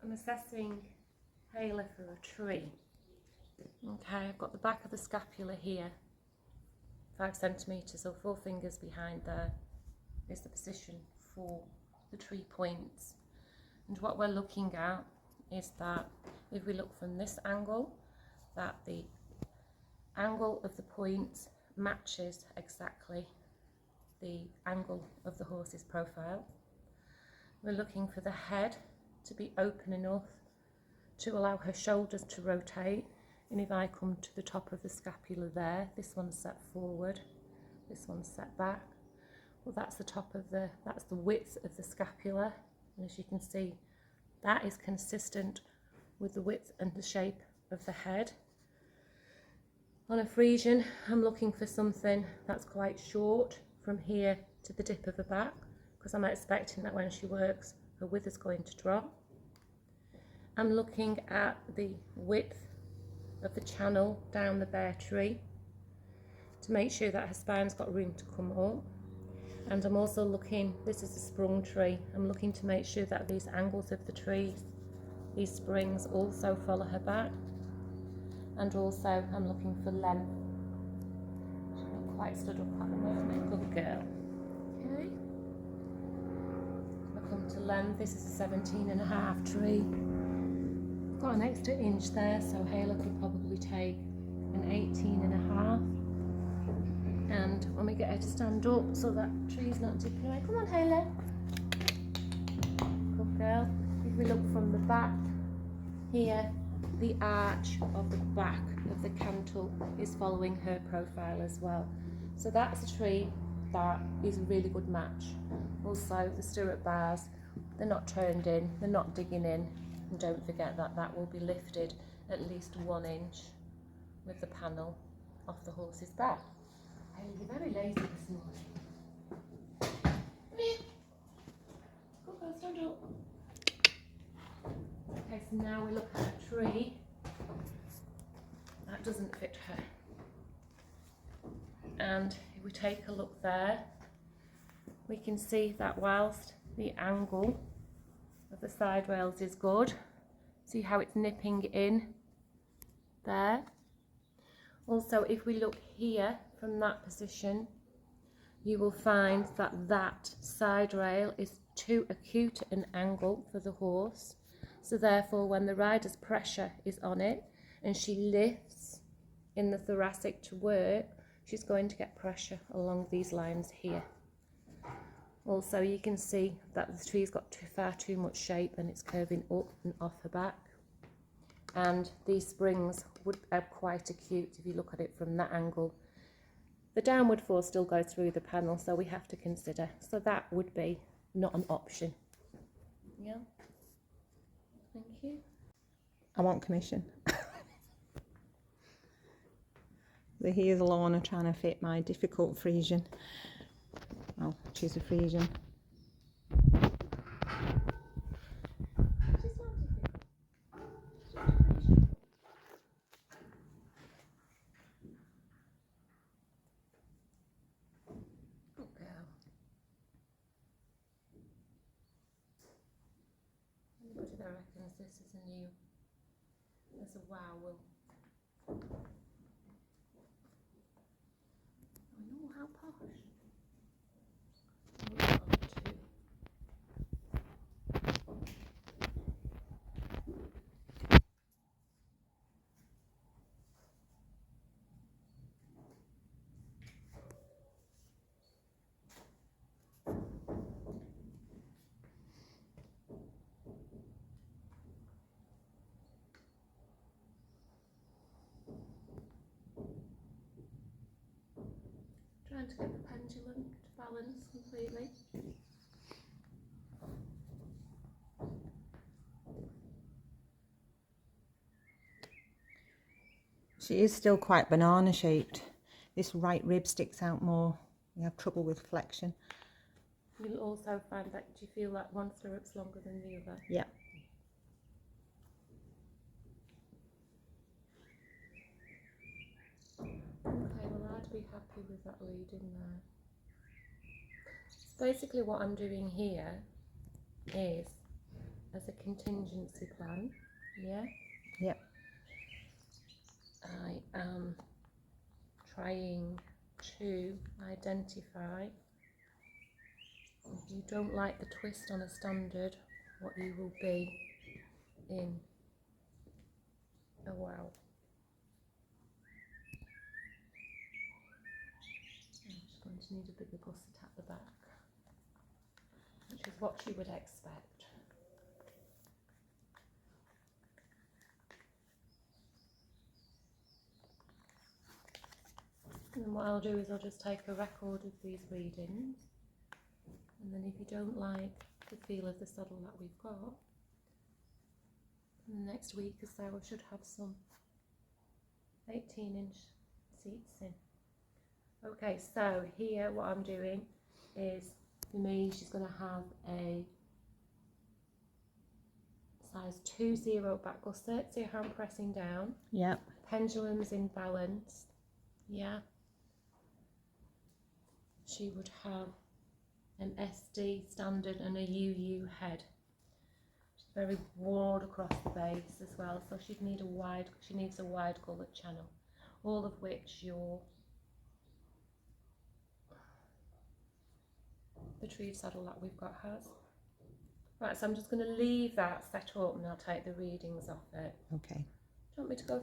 I'm assessing Heyla for a tree. Okay, I've got the back of the scapula here, 5 centimetres or 4 fingers behind there is the position for the tree points. And what we're looking at is that if we look from this angle, that the angle of the point matches exactly the angle of the horse's profile. We're looking for the head to be open enough to allow her shoulders to rotate. And if I come to the top of the scapula there, this one's set forward, this one's set back. Well, that's the width of the scapula. And as you can see, that is consistent with the width and the shape of the head. On a Friesian, I'm looking for something that's quite short from here to the dip of the back, because I'm expecting that when she works, her width is going to drop. I'm looking at the width of the channel down the bare tree to make sure that her spine's got room to come up. And I'm also looking, this is a sprung tree, I'm looking to make sure that these angles of the trees, these springs also follow her back. And also I'm looking for length. She's not quite stood up at the moment, good girl. Okay. I come to length, this is a 17.5 tree. I've got an extra inch there, so Heyla could probably take an 18.5. And when we get her to stand up so that tree's not tipping away. Come on, Heyla. Good girl. If we look from the back here, the arch of the back of the cantle is following her profile as well. So that's a tree that is a really good match. Also, the stirrup bars, they're not turned in, they're not digging in. And don't forget that that will be lifted at least 1 inch with the panel off the horse's back. Hey, you're very lazy this morning. Come here. Go, girl, stand up. Okay, so now we look at a tree that doesn't fit her. And if we take a look there, we can see that whilst the angle of the side rails is good, see how it's nipping in there. Also, if we look here from that position, you will find that that side rail is too acute an angle for the horse. So therefore, when the rider's pressure is on it and she lifts in the thoracic to work, she's going to get pressure along these lines here. Also, you can see that the tree's got far too much shape and it's curving up and off her back. And these springs are quite acute if you look at it from that angle. The downward force still goes through the panel, so we have to consider. So that would be not an option. Yeah. Thank you. I want commission. Here's Lorna trying to fit my difficult Friesian. Oh, she's a Friesian. Good girl. Anybody that reckons this is a new, there's a wow will. I know, how posh. Trying to get the pendulum to balance completely. She is still quite banana shaped. This right rib sticks out more. We have trouble with flexion. You'll also find that, do you feel that one stirrup's longer than the other? Yeah. Okay, well I'd be happy with that lead in there. So basically what I'm doing here is as a contingency plan. Yeah. Yep. I am trying to identify, if you don't like the twist on a standard, what you will be in a wow. I'm just going to need a bigger gusset at the back, which is what you would expect. And then what I'll do is I'll just take a record of these readings, and then if you don't like the feel of the saddle that we've got, in the next week or so I should have some 18-inch seats in. Okay, so here what I'm doing is, for me, she's going to have a size 2-0 back gusset. See how I'm pressing down? Yep. Pendulums in balance. Yeah. She would have an SD standard and a UU head. She's very broad across the base as well, so she needs a wide gullet channel, all of which the tree saddle that we've got has. Right, so I'm just going to leave that set up and I'll take the readings off it. Okay. Do you want me to go